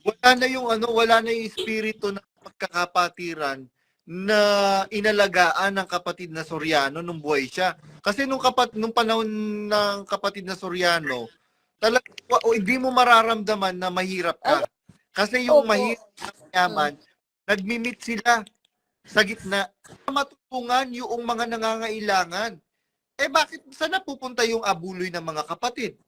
wala na yung espiritu ng pagkakapatiran na inalagaan ng kapatid na Soriano nung buhay siya. Kasi nung panahon ng kapatid na Soriano, talaga hindi mo mararamdaman na mahirap Ay, ka. Kasi yung opo. mahirap na mayaman, nagmi-meet sila sa gitna. Matulungan yung mga nangangailangan. Eh bakit saan napupunta yung abuloy ng mga kapatid?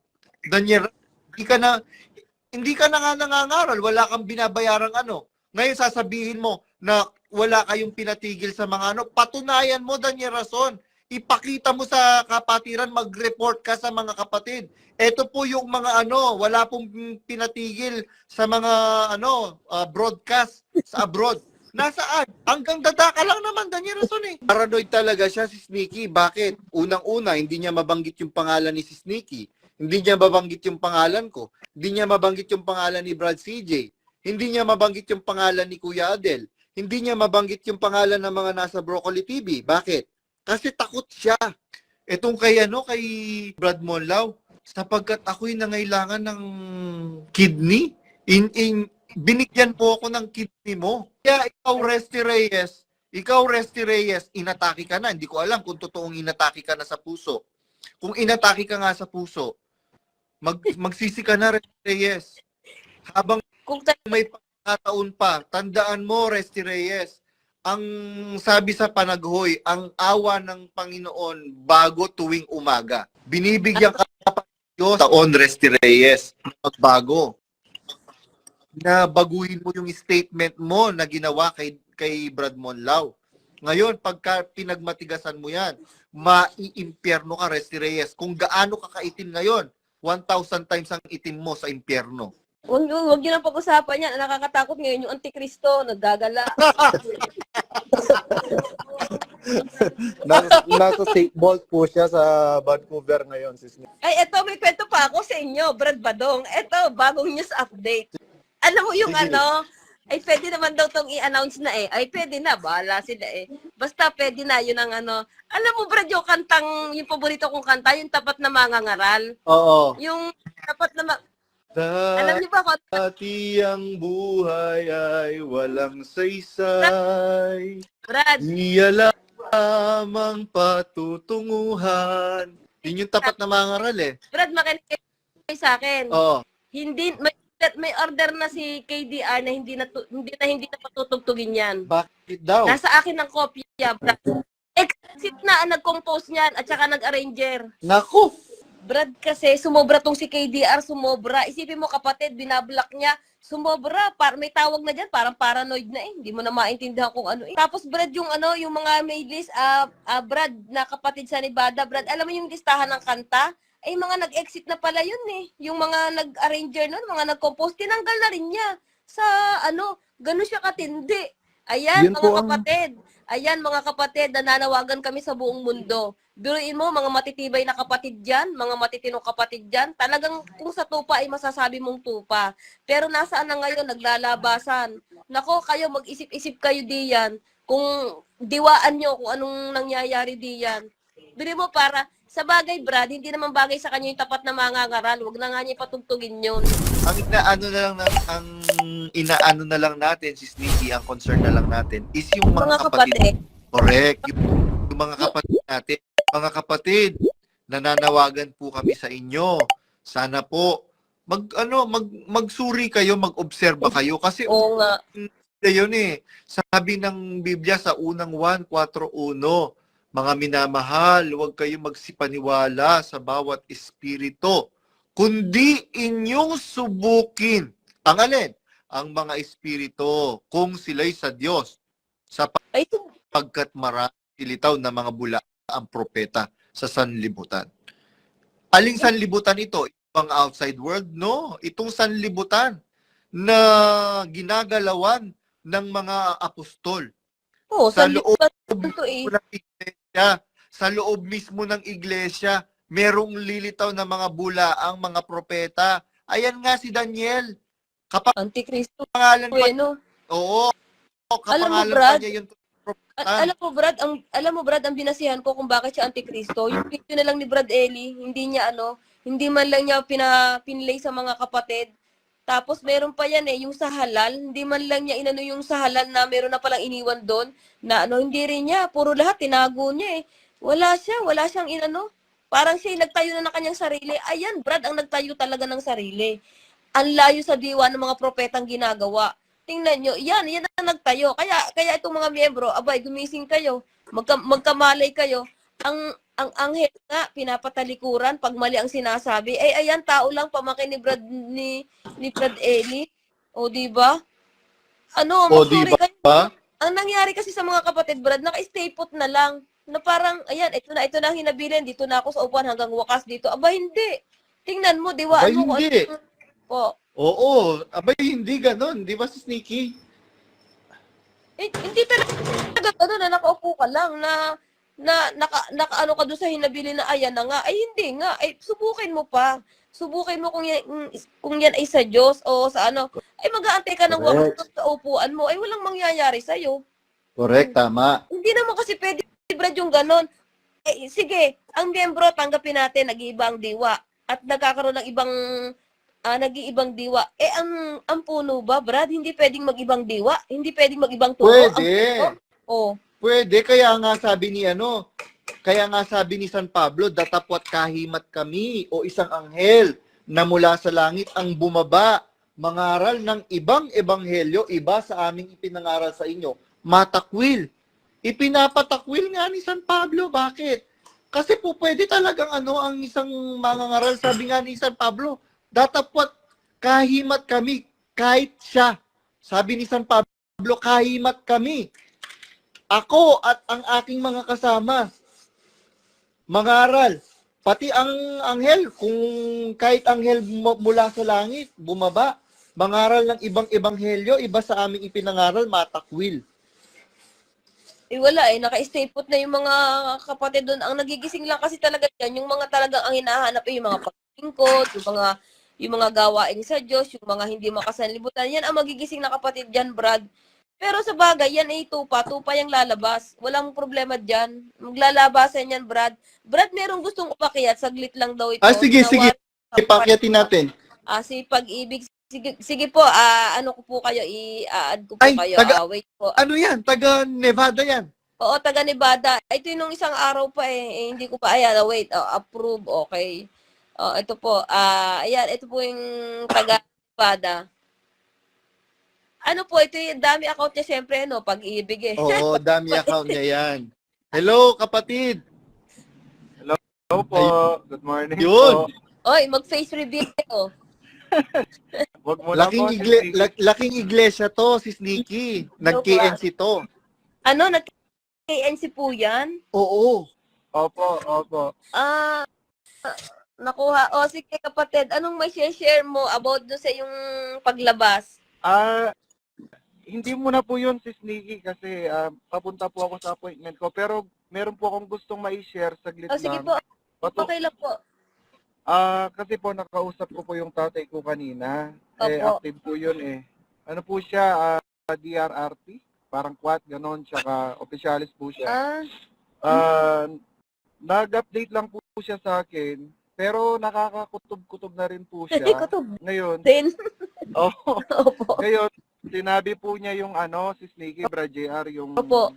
Daniel, hindi ka na nga nangangaral, wala kang binabayarang ano. Ngayon sasabihin mo na wala kayong pinatigil sa mga ano, patunayan mo, Daniel Rason. Ipakita mo sa kapatiran, mag-report ka sa mga kapatid. Ito po yung mga ano, wala pong pinatigil sa mga ano, broadcast sa abroad. Nasaan? Hanggang dadaka lang naman, Daniel Rason eh. Paranoid talaga siya si Sneaky. Bakit? Unang-una, hindi niya mabanggit yung pangalan ni si Sneaky. Hindi niya mabanggit yung pangalan ko. Hindi niya mabanggit yung pangalan ni Brad CJ. Hindi niya mabanggit yung pangalan ni Kuya Adel. Hindi niya mabanggit yung pangalan ng mga nasa Broccoli TV. Bakit? Kasi takot siya. Etong kay Brad Monlaw, sapagkat ako'y nangailangan ng kidney, binigyan po ako ng kidney mo. Kaya ikaw Resty Reyes, inatake ka na. Hindi ko alam kung totoong inatake ka na sa puso. Kung inatake ka nga sa puso, magsisi ka na, Resty Reyes. Habang may pagkataon pa, tandaan mo, Resty Reyes, ang sabi sa panaghoy, ang awa ng Panginoon bago tuwing umaga. Binibigyan ka pa ng Diyos taon, Resty Reyes, magbago. Na baguhin mo yung statement mo na ginawa kay Brad Monlaw. Ngayon, pagka pinagmatigasan mo yan, maiimpyerno ka, Resty Reyes. Kung gaano ka kaitim ngayon, 1,000 times ang itim mo sa impyerno. Huwag nyo nang pag-usapan yan. Nakakatakot ngayon yung Antikristo, naggagala. Nasa bolt po siya sa Vancouver ngayon. Ay, eto, may kwento pa ako sa inyo, Brad Badong. Eto, bagong news update. Alam mo yung ano, ay pwede naman daw tong i-announce na eh. Ay pwede na, bahala sila eh. Basta pwede na, yun ang ano. Alam mo Brad, yung kantang, yung paborito kong kanta, yung Tapat na Mangangaral. Oo. Yung Tapat na alam niyo ba kung dati ang buhay ay walang saysay. Brad, Niya lamang patutunguhan. Yun yung Tapat na Mangangaral eh. Brad, makinig kayo sa akin. Oo. Hindi, may order na si KDR na hindi na patutugtugin yan. Bakit daw? Nasa akin ang kopya, Brad. Exit na ang nag-compose niyan at saka nag-arranger. Naku! Brad, kasi sumobra tong si KDR, sumobra. Isipin mo kapatid, binablock niya, sumobra. May tawag na dyan, parang paranoid na eh. Hindi mo na maintindihan kung ano eh. Tapos Brad, yung mga may list, Brad, na kapatid sa Nevada, Brad, alam mo yung listahan ng kanta? Ay mga nag-exit na pala yun eh. Yung mga nag-arranger nun, mga nag-compose, tinanggal na rin niya. Sa gano'n siya katindi. Ayan, mga kapatid. Ayan, mga kapatid, nananawagan kami sa buong mundo. Biruin mo, mga matitibay na kapatid dyan, mga matitinong kapatid dyan, talagang kung sa tupa ay masasabi mong tupa. Pero nasaan na ngayon, naglalabasan. Nako, kayo, mag-isip-isip kayo diyan, kung diwaan nyo kung anong nangyayari diyan. Biruin mo para, sa bagay, Brad, hindi naman bagay sa kanya yung Tapat na Mangangaral. Huwag na nga niya patugtugin yun. Inaano na lang natin si Sneaky, ang concern na lang natin is yung mga kapatid. Correct. Yung mga kapatid natin. Mga kapatid, nananawagan po kami sa inyo. Sana po magsuri kayo, mag-obserba kayo kasi Oo nga. yun eh. Sabi ng Biblia sa unang 1:4:1, mga minamahal, huwag kayong magsipaniwala sa bawat espiritu, kundi inyong subukin. Ang alin? Ang mga espiritu, kung sila'y sa Diyos, sapagkat marami silitaw na mga bula ang propeta sa sanlibutan. Aling sanlibutan ito? Ang outside world? No. Itong sanlibutan na ginagalawan ng mga apostol. Oo, Sa loob ng iglesia, sa loob mismo ng iglesia, merong lilitaw na mga bula ang mga propeta. Ayan nga si Daniel. Antikristo. Kapangalan pa, Bueno. oo, kapangalan Brad, pa niya yung propeta. Alam mo Brad, ang binasihan ko kung bakit siya Antikristo, yung video na lang ni Brad Eli, hindi man lang niya pinlay sa mga kapatid. Tapos meron pa yan yung sa halal, hindi man lang niya inano yung sa halal na meron na palang iniwan doon, na hindi rin niya, puro lahat tinago niya eh. Wala siyang inano. Parang siya nagtayo na ng kanyang sarili. Ayan, Brad, ang nagtayo talaga ng sarili. Ang layo sa diwa ng mga propetang ginagawa. Tingnan nyo, yan ang nagtayo. Kaya itong mga miyembro, abay, gumising kayo, magkamalay kayo. Ang anghel nga, pinapatalikuran pag mali ang sinasabi. Ayan, tao lang, pamangkin ni Brad Eli. O, di ba? Di Magsuri kayo. ba? Ang nangyari kasi sa mga kapatid, Brad, naka-stay put na lang. Na parang, ayan, ito na ang hinabilin, dito na ako sa upuan hanggang wakas dito. Aba, hindi. Tingnan mo, diwaan Abay, mo. hindi. Po. Oo, abay hindi ganon, di ba si Sneaky? Hindi talaga gano'n na nakaupo ka lang na nakaano ka doon sa hinabili na ayan na nga. Ay hindi nga. Ay subukin mo pa. Subukin mo kung yan ay sa Diyos o sa ano. Ay mag-aantay ka ng wakas Correct. sa upuan mo. Ay walang mangyayari sa'yo. Correct, tama. Hindi naman kasi pwede, Brad, yung gano'n. Sige, ang miyembro, tanggapin natin, nag-iiba ang diwa. At nagkakaroon ng nag-iibang diwa. Ang puno ba, Brad? Hindi pwedeng mag-ibang diwa? Hindi pwedeng mag-ibang turo? Pwede. Pwede, kaya nga sabi ni San Pablo, datapwat kahimat kami o isang anghel na mula sa langit ang bumaba, mangaral ng ibang ebanghelyo, iba sa aming ipinangaral sa inyo. Matakwil. Ipinapatakwil nga ni San Pablo. Bakit? Kasi po pwede talagang ang isang mangangaral, sabi nga ni San Pablo, datapwat kahimat kami, kahit siya. Sabi ni San Pablo, kahimat kami. Ako at ang aking mga kasama, mangaral. Pati ang anghel, kung kahit anghel mula sa langit, bumaba, mangaral ng ibang ebanghelyo, iba sa aming ipinangaral, matakwil. Wala naka-stay put na yung mga kapatid doon. Ang nagigising lang kasi talaga yan, yung mga talagang ang hinahanap yung mga paglingkod, yung mga gawain sa Diyos, yung mga hindi makasanlibutan. Yan ang magigising na kapatid dyan, Brad. Pero sa bagay, yan ay tupa yung lalabas. Walang problema dyan. Maglalabasan yan, Brad. Brad, merong gustong umakyat, saglit lang daw ito. Sige. Ipakyatin natin. Si Pag-ibig. Sige po, ano ko po kayo, i-add ko po kayo. Wait po. Ano yan? Taga Nevada yan. Oo, taga Nevada. Ito yung isang araw pa hindi ko pa, ayan, wait, approve, okay. Ito po, ayan, ito po yung taga Nevada. Ano po, ito yung dami account niya, syempre, Pag-ibig Oo, dami account niya yan. Hello, kapatid. Hello po. Good morning Yun. po. Oy, mag-face reveal ko. Wag mo na po. Laking iglesia to, si Sneaky. Nag-KNC to. Ano, nag-KNC po yan? Oo. Opo. Nakuha. Sige kapatid, anong may share mo about doon sa yung paglabas? Hindi mo na po yun si Sneaky kasi papunta po ako sa appointment ko. Pero meron po akong gustong ma-share saglit lang. Sige po, okay lang po. Kasi po nakausap ko po yung tatay ko kanina. Opo. Active po yun Ano po siya, DRRT, parang quad, ganon, tsaka officialis po siya. Nag-update lang po siya sa akin, pero nakakakutob-kutob na rin po siya. Kutob Ngayon, din. Opo. Ngayon, sinabi po niya yung si Sneaky, Brad JR, yung Opo.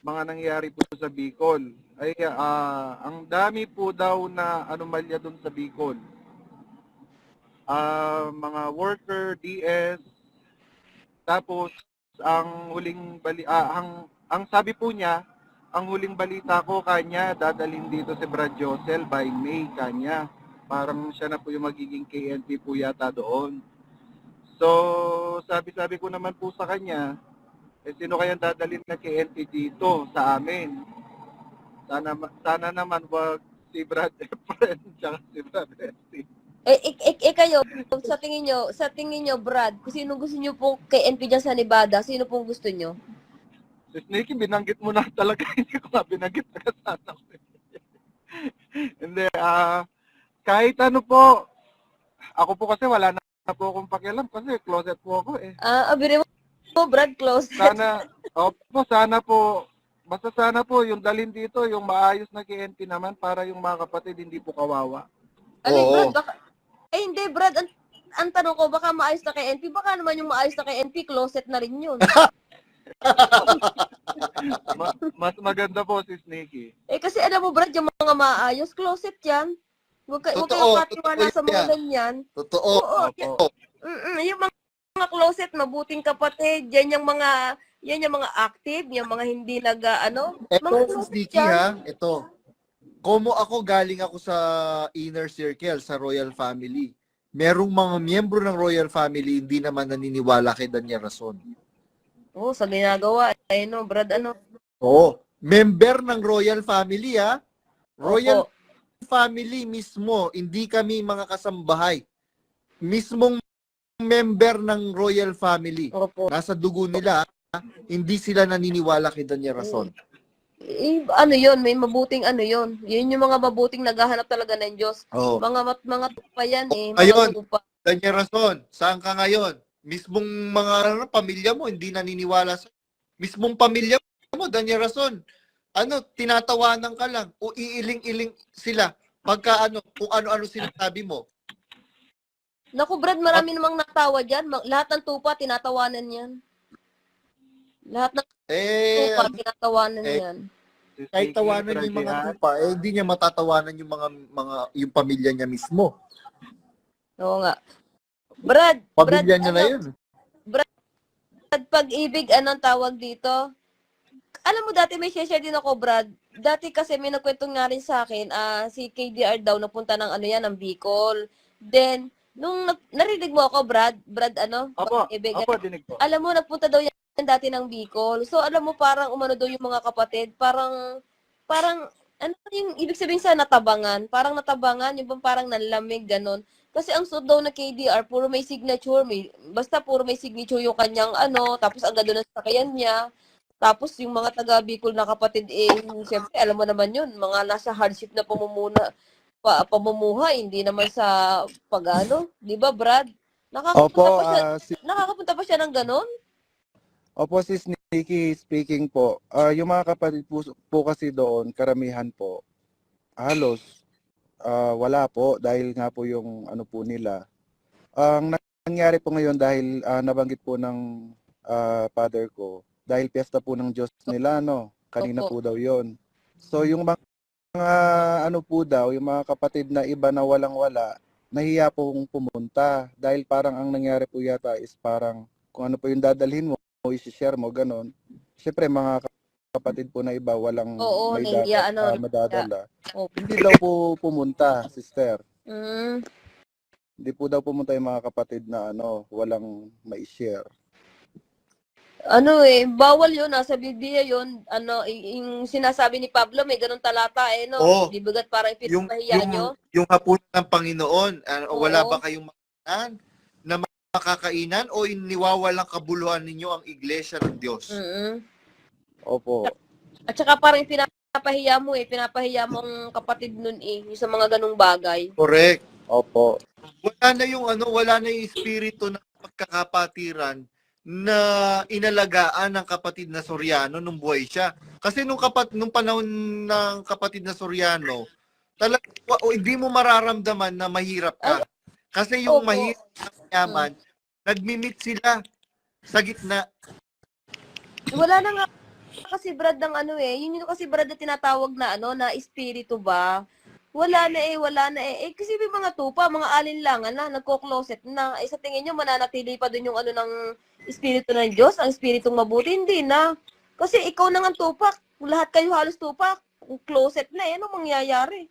mga nangyari po sa Bicol. Ay, ang dami po daw na anomalya doon sa Bicol. Mga worker, DS, tapos ang huling ang sabi po niya, ang huling balita ko kanya, dadalhin dito si Brad Josel by May kanya. Parang siya na po yung magiging KNP po yata doon. So, sabi ko naman po sa kanya, sino kayang dadalhin na KNP dito sa amin? Sana naman wag si Brad Efren tsaka si Brad Esti. Kayo, sa tingin nyo, Brad, kung sino gusto nyo pong KNP dyan sa Nevada, sino pong gusto nyo? Si Sneaky, binanggit mo na talaga. Hindi ko nga binanggit na sana. Hindi, kahit ano po, ako po kasi wala na po akong pakialam kasi closet po ako Abiri mo, Brad, close. Sana po, basta sana po yung dalhin dito, yung maayos na KNP naman para yung mga kapatid hindi po kawawa. Alin, Oo. Brad, baka... hindi, Brad, ang tanong ko, baka maayos na kay NP, baka naman yung maayos na kay NP, closet na rin yun. Mas maganda po si Sneaky. Kasi alam mo, Brad, yung mga maayos, closet yan. Huwag Totoo, kayong katiwala totoo sa mga yan. ganyan. Totoo. Oo, Opo. yung mga closet, mabuting kapatid, yan yung mga active, yung mga hindi mga Ito, closet Sneaky yan. ha, ito. Como ako, galing ako sa inner circle, sa royal family. Merong mga miyembro ng royal family hindi naman naniniwala kay Daniel Rason. Oo, sa ginagawa. Brad, Oo. Member ng royal family ha. Royal Opo. family mismo, hindi kami mga kasambahay. Mismong member ng royal family. Opo. Nasa dugo nila, hindi sila naniniwala kay Daniel Rason. Yun, may mabuting yun. Yun yung mga mabuting naghahanap talaga ng Diyos. Oo. Mga tupa yan Ayun. mga tupa. Daniel Rason, saan ka ngayon? Mismong mga pamilya mo hindi naniniwala sa mismong pamilya mo, Daniel Rason. Tinatawanan ka lang o iiling-iling sila pagka kung ano-ano sinasabi mo. Naku, Brad, marami namang natawa dyan. Lahat ng tupa, tinatawanan yan. Lahat ng tupa, tinatawanan yan. Si Kahit Sneaky, tawanan yung mga Brad tupa, hindi niya matatawanan yung yung pamilya niya mismo. Oo nga. Brad, Pamilya niya na yun. pag-ibig, anong tawag dito? Alam mo, dati may share din ako, Brad. Dati kasi may nagkwento nga rin sa akin, si KDR daw napunta ng ng Bicol. Then, nung narinig mo ako, Brad, Opo, pag-ibig, opo, dinig po. alam mo, nagpunta daw yan dati ng Bicol. So, alam mo, parang umano daw yung mga kapatid, parang, ano yung ibig sabihin sa natabangan? Parang natabangan, yung bang parang nanlamig, ganon. Kasi ang suot daw na KDR, puro may signature, basta puro may signature yung kanyang tapos ang ganda ng sakayan niya. Tapos yung mga taga Bicol na kapatid, siyempre, alam mo naman yun, mga nasa hardship na pamumuhay, hindi naman sa di ba, Brad? Opo, Nakakapunta pa siya ng ganon? opo si Sneaky speaking po. Yung mga kapatid po kasi doon, karamihan po, halos wala po dahil nga po yung po nila. Ang nangyari po ngayon dahil nabanggit po ng father ko, dahil piyesta po ng Diyos nila, kanina Opo. po daw yon. So yung mga po daw, yung mga kapatid na iba na walang-wala, nahiya pong pumunta dahil parang ang nangyari po yata is parang kung ano po yung dadalhin mo, i-share mo, ganon. Siyempre, mga kapatid po na iba, walang Oo, may nahiya, madadala. Opo. Hindi daw po pumunta, sister. Mm. Hindi po daw pumunta yung mga kapatid na walang mai-share. Bawal yun, nasa Biblia yun. Yung sinasabi ni Pablo, may ganun talata, Oo. Bibigat parang ipinapahiya nyo. Yung hapunan ng Panginoon, wala Oo. ba kayong makanan na makakainan o iniwawalang kabuluhan ninyo ang iglesia ng Diyos? Mm-mm. Opo. At saka parang pinapahiya mo ang kapatid nun yung sa mga ganung bagay. Correct. Opo. Wala na yung espiritu ng pagkakapatiran na inalagaan ng kapatid na Soriano nung buhay siya. Kasi nung panahon ng kapatid na Soriano, talaga hindi mo mararamdaman na mahirap ka. Kasi yung Opo. mahirap at yaman, nagmi-meet sila sa gitna. Wala na nga kasi Brad ng yun yung kasi Brad na tinatawag na na espiritu ba? Wala na kasi may mga tupa, mga alinlangan na nagko-closet na. Sa tingin niyo mananatili pa dun yung ng espiritu ng Diyos, ang espiritong mabuti, hindi na. Kasi ikaw na nga tupak, lahat kayo halos tupak, closet na ano mangyayari?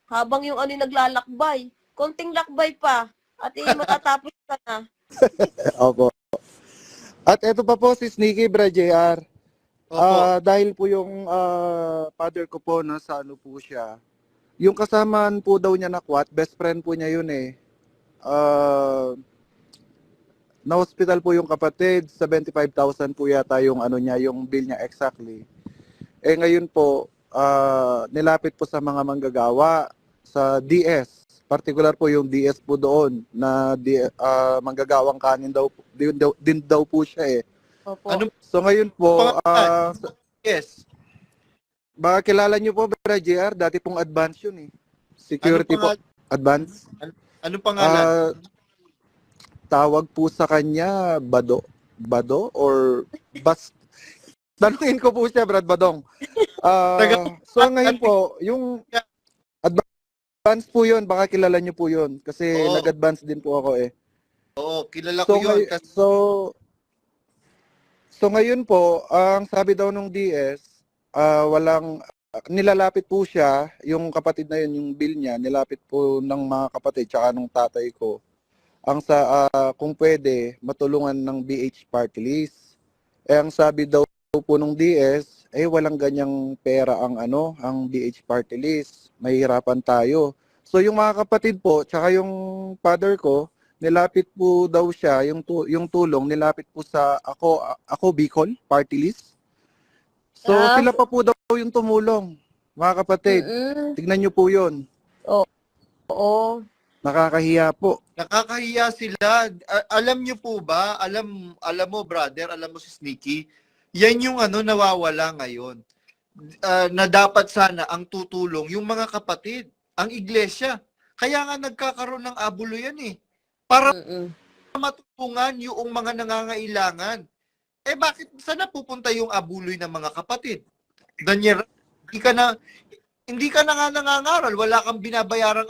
Habang yung naglalakbay, konting lakbay pa, at matatapos ka na. Opo. At eto pa po si Sneaky, Bra JR. Opo. Dahil po yung father ko po, nasa po siya, yung kasamaan po daw niya na kwat, best friend po niya yun eh. Na-hospital po yung kapatid, 75,000 po yata yung niya, yung bill niya exactly. Ngayon po, nilapit po sa mga manggagawa sa DS. Particular po yung DS po doon na manggagawang kanin din daw po siya eh. Opo. So ngayon po, Yes. baka kilala niyo po Bra JR, dati pong advance yun eh. Security po, advance. Anong pangalan? tawag po sa kanya, Bado or tanungin ko po siya, Brad Badong. So ngayon po, yung advance po yun, baka kilala niyo po yun. Kasi Oo. nag-advance din po ako eh. Oo, kilala So, ko yun. Kasi so ngayon po, ang sabi daw nung DS, nilalapit po siya, yung kapatid na yun, yung bill niya, nilapit po ng mga kapatid, tsaka nung tatay ko, kung pwede, matulungan ng BH Party List. Ang sabi daw po nung DS, walang ganyang pera ang BH Party List. Mahihirapan tayo. So yung mga kapatid po, tsaka yung father ko, nilapit po daw siya, yung tulong, nilapit po sa ako Bicol Party List. So sila pa po daw yung tumulong, mga kapatid. Tignan niyo po yun. Oo. Nakakahiya po. nakakahiya sila. Alam nyo po ba, alam mo brother, alam mo si Sneaky, yan yung nawawala ngayon. Na dapat sana ang tutulong yung mga kapatid, ang iglesia. Kaya nga nagkakaroon ng abulo yan eh. Para matulungan yung mga nangangailangan. Bakit sana pupunta yung abuloy ng mga kapatid? Daniel, hindi ka na nga nangangaral, wala kang binabayarang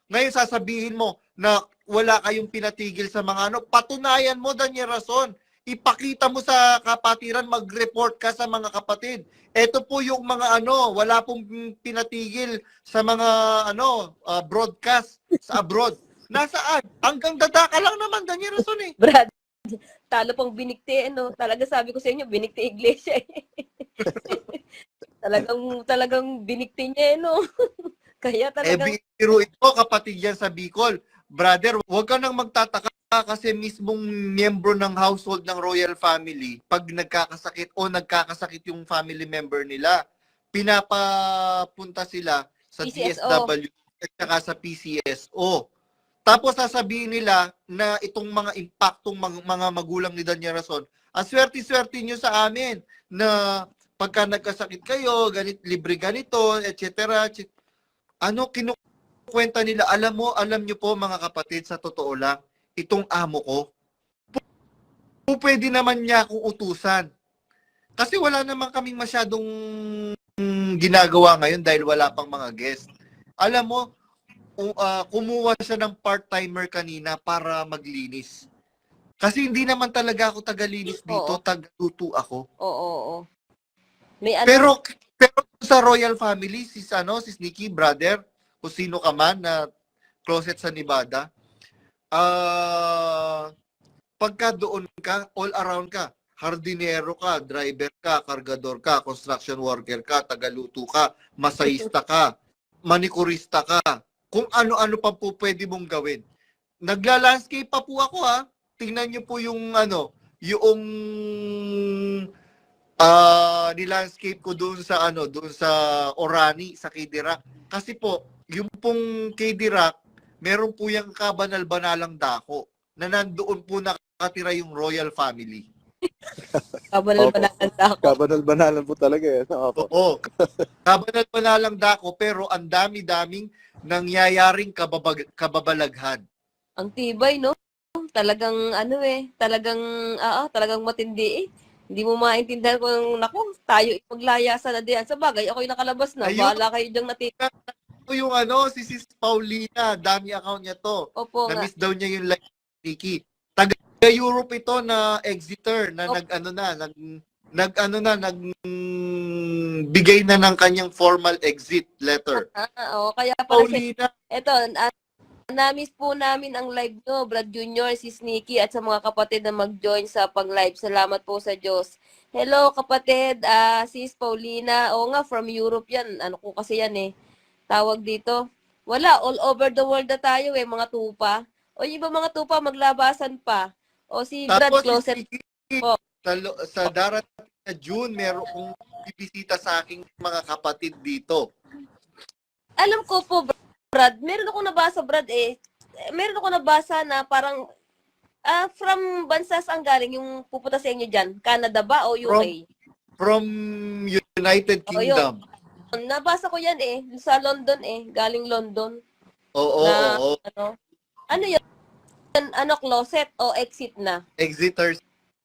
Ngayon sasabihin mo na wala kayong pinatigil sa mga patunayan mo, Daniel Rason. Ipakita mo sa kapatiran, mag-report ka sa mga kapatid. Ito po yung mga wala pong pinatigil sa mga broadcast sa abroad. Nasaan? Hanggang dadaka lang naman, Daniel Rason eh. Brad, talo pang binikti, Talaga sabi ko sa inyo, binikti iglesia. talagang binikti niya, Kaya talagang... Biro ito, kapatid yan sa Bicol. Brother, huwag ka nang magtataka kasi mismong miyembro ng household ng royal family, pag nagkakasakit o nagkakasakit yung family member nila, pinapapunta sila sa PCSO. DSW at saka sa PCSO. Tapos sasabihin nila na itong mga impaktong mga magulang ni Daniel Rason, swerte-swerte nyo sa amin na pagka nagkasakit kayo, libre ganito, etc. Kinukwenta nila, alam nyo po mga kapatid, sa totoo lang, itong amo ko, pwede naman niya akong utusan. Kasi wala naman kaming masyadong ginagawa ngayon dahil wala pang mga guest. Alam mo, kumuha siya ng part-timer kanina para maglinis. Kasi hindi naman talaga ako tagalinis dito, taga-luto ako. Oo. May Pero sa royal family, si Sneaky, brother, kung sino ka man na closet sa Nevada, pagka doon ka, all around ka, hardinero ka, driver ka, kargador ka, construction worker ka, tagaluto ka, masahista ka, manikurista ka, kung ano-ano pa po pwede mong gawin. Nagla-landscape pa po ako ha. Tingnan niyo po yung yung ni-landscape ko doon sa Orani, sa Kidirak. Kasi po, yung pong Kidirak, meron po yung kabanal-banalang dako na nandoon po nakatira yung royal family. Kabanal-banalan ako. Kabanal-banalan po talaga eh. Oo. Kabanal-banalang dako pero ang dami-daming nangyayaring kababalaghan. Ang tibay, no? Talagang talagang matindi eh. Hindi mo maintindihan kung, tayo ipaglayasan na diyan. Sa bagay, ako'y nakalabas na. Ayun. Bahala kayo diyang natitira. Ito yung si Sis Paulina, dami account niya to. Opo nga. Na-miss daw niya yung live ni Nikki. Taga-Europe ito na Exeter na nagbigay na ng kanyang formal exit letter. Kaya pala Paulina, ito, na-miss po namin ang live nyo, Brad Junior, si Sneaky, at sa mga kapatid na mag-join sa pang-live. Salamat po sa Diyos. Hello, kapatid, Sis Paulina. Oo nga, from Europe yan. Ano ko kasi yan eh. Tawag dito. Wala, all over the world na tayo eh, mga tupa. O yung iba mga tupa, maglabasan pa. O si Brad tapos Closet. si Nikki, sa darating na June, meron kong bibisita sa aking mga kapatid dito. Alam ko po, Brad, meron ako nabasa, Brad eh. Meron ako nabasa na parang from bansas ang galing yung pupunta sa inyo dyan. Canada ba o UK? From United Kingdom. Nabasa ko yan eh. Sa London eh. Galing London. Oo. Ano yun? ano, closet o exit na? Exiters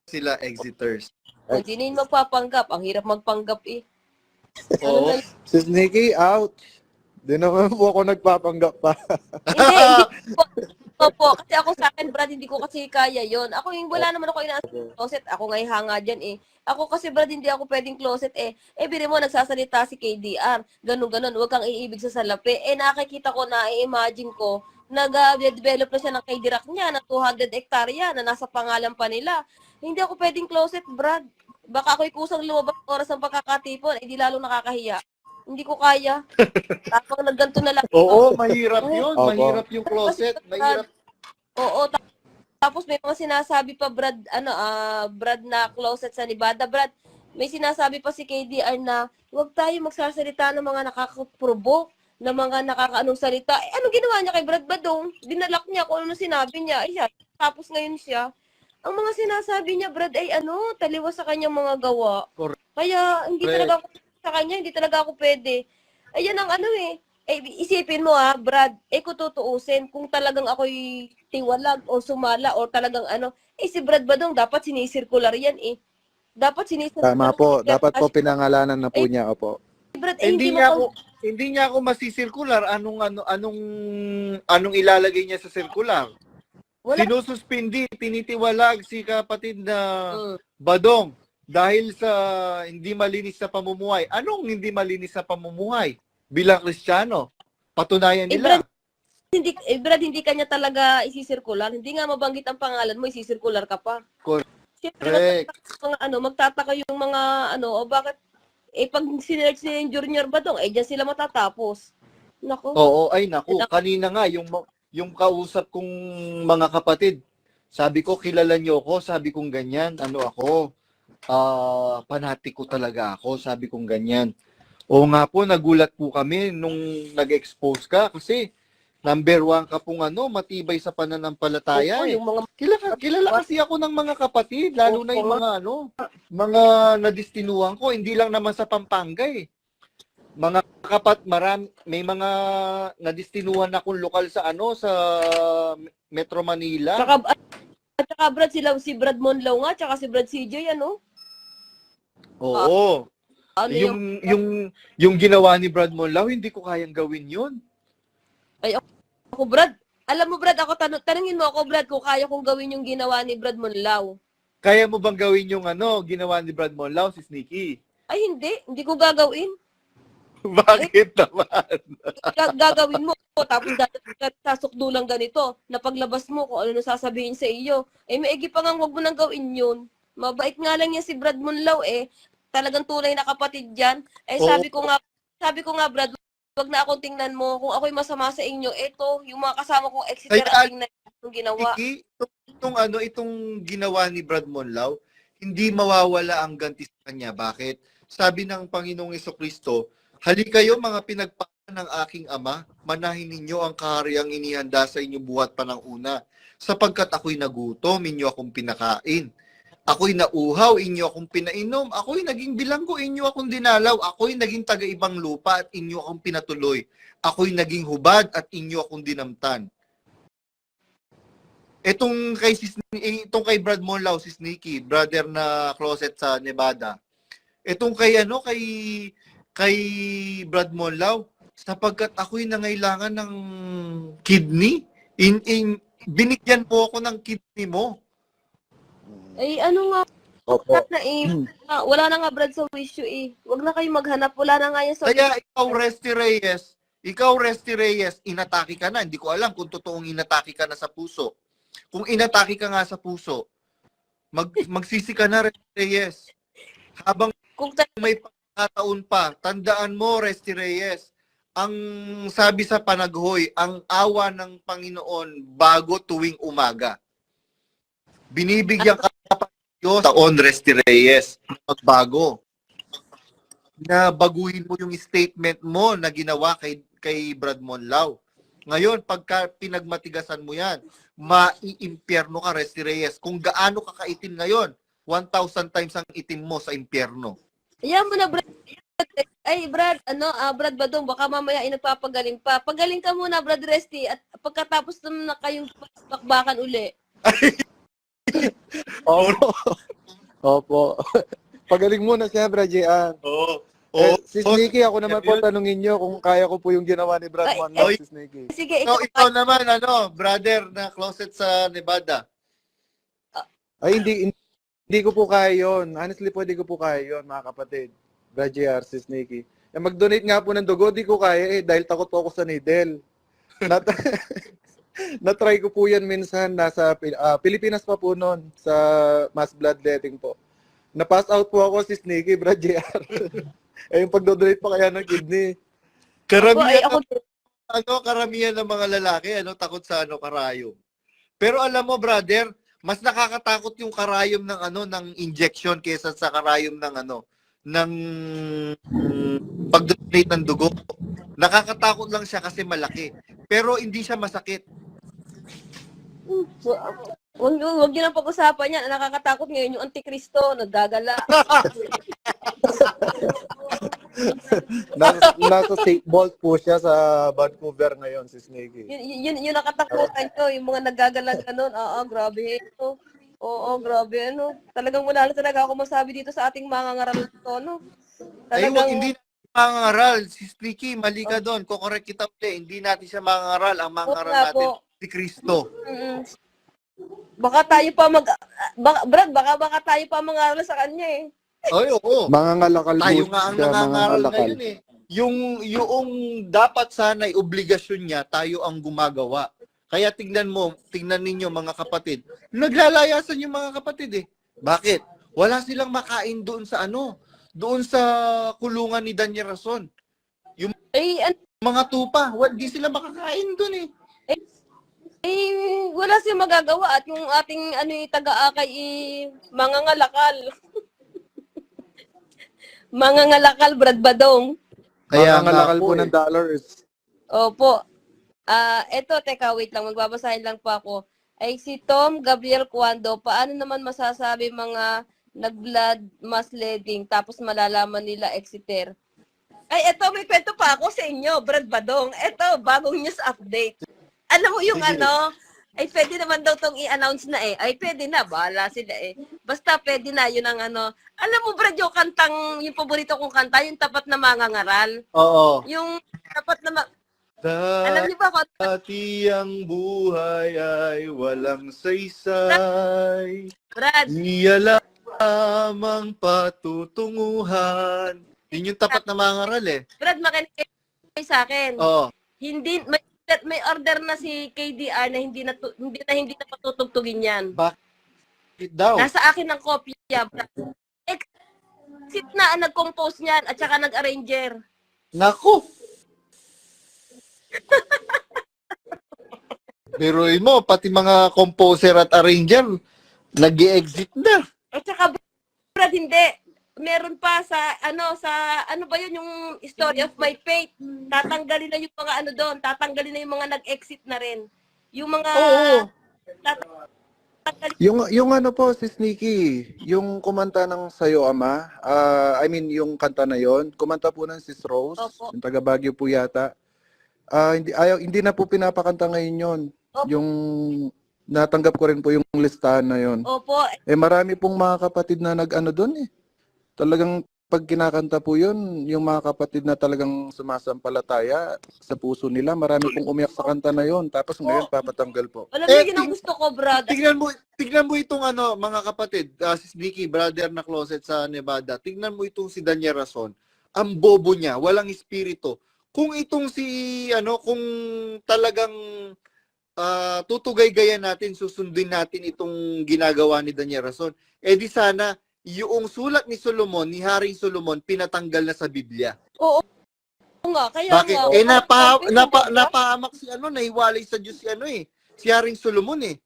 sila, exiters. Kung sino yung magpapanggap, ang hirap magpanggap eh. Ano Oo. na Sis Nikki, out. Di naman po ako nagpapanggap pa. Hindi po. Opo, kasi ako sa akin, Brad, hindi ko kasi kaya yon. Ako yung wala naman ako inaasa sa closet. Ako nga hanga dyan eh. Ako kasi, Brad, hindi ako pwedeng closet eh. Biri mo, nagsasalita si KDR. Ganun-ganun, huwag kang iibig sa salapi. Nakikita ko na, i-imagine ko, nag-develop na siya ng KDRAC niya na 200 hektarya na nasa pangalan pa nila. Hindi ako pwedeng closet, Brad. Baka ako'y kusang lumabas oras ng pagkakatipon, di lalo nakakahiya. Hindi ko kaya. Tapos nagganto na lang. Oo, mahirap yun. Opo. Mahirap yung closet. Mahirap. Oo, tapos may mga sinasabi pa Brad, Brad na closet sa Nevada, Brad. May sinasabi pa si KDR na huwag tayo magsasalita ng mga nakaka-provoke, ng mga nakakaanong salita. Anong ginawa niya kay Brad Badong? Dinalak niya kung ano sinabi niya. Siya, tapos ngayon siya. Ang mga sinasabi niya, Brad, ay taliwas sa kanyang mga gawa. Correct. Kaya hindi talaga ako sa kanya, hindi talaga ako pwede. Ayan ang isipin mo Brad, kung tutuusin, kung talagang ako'y tiwalag o sumala o talagang si Brad Badong dapat sinisirkular yan eh. Dapat sinisirkular. Tama po. Dapat po pinangalanan na po niya. Opo. Brad, Hindi niya ako masisirkular. Anong ilalagay niya sa circular? Wala. Sinususpindi, tinitiwalag si kapatid na Badong dahil sa hindi malinis sa pamumuhay. Anong hindi malinis sa pamumuhay? Bilang Kristiyano, patunayan nila. Brad, hindi kanya talaga isisirkular. Hindi nga mabanggit ang pangalan mo, isisirkular ka pa. Correct. Siyempre, magtataka yung mga bakit pag sinerch nila yung Junior Badong, diyan sila matatapos. Nako. Oo, ay naku, kanina nga yung kausap kong mga kapatid, sabi ko kilala niyo ako, sabi kong ganyan, ako, panatiko talaga ako, sabi kong ganyan. Oo nga po, nagulat po kami nung nag-expose ka kasi number 1 ka pong matibay sa pananampalataya. Oo, yung mga Kilala kasi ako ng mga kapatid, lalo na yung mga nadistinuhan ko, hindi lang naman sa Pampanga eh. Mga may mga nadistinuhan akong lokal sa sa Metro Manila. Tsaka Brad, si Brad Monlaw nga, tsaka si Brad CJ, Oo. Yung ginawa ni Brad Monlaw, hindi ko kayang gawin yun. Ako, Brad, alam mo, Brad, tanungin mo ako, Brad, kung kaya kong gawin yung ginawa ni Brad Monlaw. Kaya mo bang gawin yung ginawa ni Brad Monlaw, si Sneaky? Ay, hindi ko gagawin. Bakit naman? Gagawin mo, tapos sasukdo lang ganito, na paglabas mo, kung ano sasabihin sa iyo, maigi pa nga, huwag mo nang gawin yun. Mabait nga lang yan si Brad Monlaw, talagang tunay na kapatid yan. Sabi ko nga, Brad, wag na akong tingnan mo. Kung ako'y masama sa inyo, yung mga kasama kong exeter ang tingnan yung ginawa. Itong ginawa ni Brad Monlaw, hindi mawawala ang ganti sa kanya. Bakit? Sabi ng Panginoong Jesucristo, hali kayo mga pinagpala ng aking Ama, manahin ninyo ang kahariang inihanda sa inyo buhat pa ng una. Sapagkat ako'y nagutom, inyo akong pinakain. Ako'y nauhaw, inyo akong pinainom. Ako'y naging bilanggo, inyo akong dinalaw. Ako'y naging taga-ibang lupa at inyo akong pinatuloy. Ako'y naging hubad at inyo akong dinamtan. Itong kay Brad Monlaw, si Sneaky, brother na closet sa Nevada. Itong kay Brad Monlaw, sapagkat ako'y nangailangan ng kidney, binigyan po ako ng kidney mo. Opo. Wala na nga, Brad, sa issue Huwag na kayo maghanap, wala na nga yan sa Kaya ikaw, Resty Reyes, inatake ka na. Hindi ko alam kung totoong inatake ka na sa puso. Kung inatake ka nga sa puso, magsisi ka na, Resty Reyes. Habang may pagkataon pa, tandaan mo, Resty Reyes, ang sabi sa panaghoy, ang awa ng Panginoon bago tuwing umaga. Binibigyan ka pa Diyos taon, Resty Reyes, magbago. Na baguhin mo yung statement mo na ginawa kay Brad Monlaw. Ngayon, pagka pinagmatigasan mo yan, maiimpyerno ka, Resty Reyes. Kung gaano ka kaitim ngayon, 1,000 times ang itim mo sa impyerno. Ayan mo na, Brad. Ay, Brad, Brad Badong, baka mamaya ay nagpapagaling pa. Pagaling ka muna, Brad Resty, at pagkatapos naman na kayong bakbakan uli. Opo. Opo. Pagaling muna siya, Brad JR. Oo. Sis Nikki, ako naman po tanungin nyo kung kaya ko po yung ginawa ni Brad Ay, Juan, ay. Sis Nikki. Sige, So, ikaw naman, brother na closet sa Nevada. Ay, hindi ko po kaya yun. Honestly po, hindi ko po kaya yun, mga kapatid. Brad JR, Sis Nikki. Mag-donate nga po ng dugo, di ko kaya dahil takot po ako sa needle. Na-try ko po yan minsan, nasa Pilipinas pa po noon, sa mass bloodletting po. Na-pass out po ako, Sis Nikki, Brad JR. Yung pagdodonate pa kaya ng kidney. Karamihan ng mga lalaki, takot sa karayom. Pero alam mo, brother, mas nakakatakot yung karayom ng injection kaysa sa karayom ng pag-donate ng dugo. Nakakatakot lang siya kasi malaki. Pero hindi siya masakit. Huwag niyo nang pag-usapan yan. Nakakatakot ngayon yung Antikristo, naggagala. Nasa St. Bolt po siya sa Vancouver ngayon, Sis Nikki. Yun nakatakutan ko, yung mga naggagalang ganun. Oo, grabe. Oo, grabe. Talagang wala na talaga ako masabi dito sa ating mga ngaral ito, Hindi mangangaral. Si Nikki, mali ka doon. Kukorek kita ulit. Hindi natin siya mangangaral. Ang mangangaral natin si Kristo. Baka tayo pa Brad, baka tayo pa mangaral sa kanya eh. Ay, oo. Mga ngalakal po Tayo nga ang siya, mga nangangaral ngalakal. ngayon eh. Yung dapat sana'y obligasyon niya, tayo ang gumagawa. Kaya tingnan ninyo mga kapatid. Naglalayasan yung mga kapatid eh. Bakit? Wala silang makain doon sa doon sa kulungan ni Daniel Rason. Yung mga tupa, hindi sila makakain doon eh. Wala silang magagawa at yung ating taga-akay mga ngalakal. Mga ngalakal, Brad Badong. Kaya ngalakal nga po eh. ng dollars. Opo. Eto, teka, wait lang. Magbabasahin lang po ako. Ay, si Tom Gabriel Cuando, paano naman masasabi mga nag-blood mass leading tapos malalaman nila exiter? Ay, eto, may kwento pa ako sa inyo, Brad Badong. Eto, bagong news update. Alam mo yung Sige. ay pwede naman daw tong i-announce na eh. Ay pwede na, bahala sila eh. Basta pwede na, yun ang Alam mo, Brad, yung paborito kong kanta, yung Tapat na Mangangaral. Oo. Yung Tapat na Alam niyo ba kung Dati ang buhay ay walang saysay. Brad, Niya lamang patutunguhan. Yun yung tapat na mangaral eh. Brad, makinig kayo sa akin. Oo. Hindi may order na si KDR na hindi na patutugtugin yan. Bakit daw? Nasa akin ang kopya, Brad. Exit na ang nag-compose niyan at saka nag-arranger. Naku! Biruin mo, pati mga composer at arranger, nag-exit na. At saka, Brad, hindi. Meron pa sa ano ba yun, yung Story of My Fate. Tatanggalin na yung mga doon. Tatanggalin na yung mga nag-exit na rin. Yung mga... Oo. Yung po, Sis Nikki, yung kumanta ng Sayo Ama, yung kanta na yon, kumanta po ng Sis Rose, Opo. yung taga Baguio po yata. Hindi na po pinapakanta ngayon yon. Opo. Yung natanggap ko rin po yung listahan na yon. Opo. Marami pong mga kapatid na doon eh. Talagang pag kinakanta po yun, yung mga kapatid na talagang sumasampalataya sa puso nila, marami pong umiyak sa kanta na yon. Tapos ngayon papatanggal po. Alam mo yun ang gusto ko, Brad. Tignan mo itong mga kapatid, si Nikki, brother na closet sa Nevada. Tignan mo itong si Daniel Rason. Ang bobo niya, walang espiritu. Kung itong kung talagang tutugay-gaya natin, susundin natin itong ginagawa ni Daniel Rason, di sana yung sulat ni Solomon, ni Haring Solomon, pinatanggal na sa Biblia. Oo nga, kaya Bakit? nga. Napahamak si nahiwalay sa Diyos si Haring Solomon eh.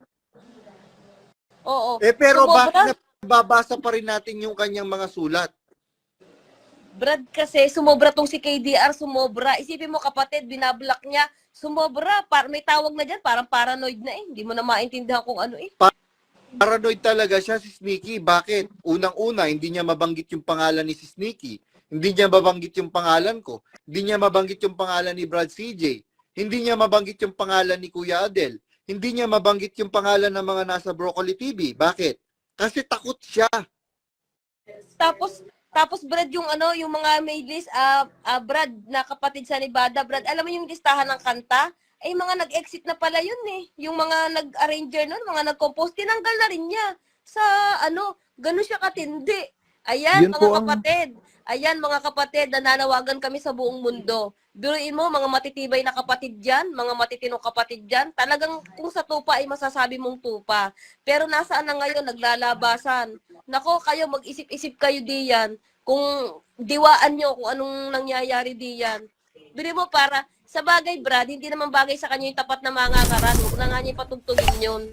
Oo. Pero Sumobra, bakit nababasa pa rin natin yung kanyang mga sulat? Brad, kasi sumobra tong si KDR, sumobra. Isipin mo, kapatid, binablock niya. Sumobra. May tawag na dyan, parang paranoid na eh. Hindi mo na maintindihan kung ano eh. Paranoid talaga siya si Nikki. Bakit? Unang-una, hindi niya mabanggit yung pangalan ni si Nikki. Hindi niya mabanggit yung pangalan ko. Hindi niya mabanggit yung pangalan ni Brad CJ. Hindi niya mabanggit yung pangalan ni Kuya Adel. Hindi niya mabanggit yung pangalan ng mga nasa Broccoli TV. Bakit? Kasi takot siya. Tapos Brad, yung yung mga may list, Brad, na kapatid sa Nevada, Brad, alam mo yung listahan ng kanta? Eh, mga nag-exit na pala yun eh. Yung mga nag-arranger nun, mga nag-compose, tinanggal na rin niya. Sa ganun siya katindi. Ayan, Yun mga po ang- kapatid. Ayan, mga kapatid, nananawagan kami sa buong mundo. Biruin mo, mga matitibay na kapatid dyan, mga matitinong kapatid dyan, talagang kung sa tupa ay masasabi mong tupa. Pero nasaan na ngayon, naglalabasan. Nako, kayo, mag-isip-isip kayo diyan kung diwaan nyo kung anong nangyayari diyan. Biruin mo, para, sa bagay, Brad, hindi naman bagay sa kanya yung tapat na mga karan. Huwag na nga niya patugtugin yun.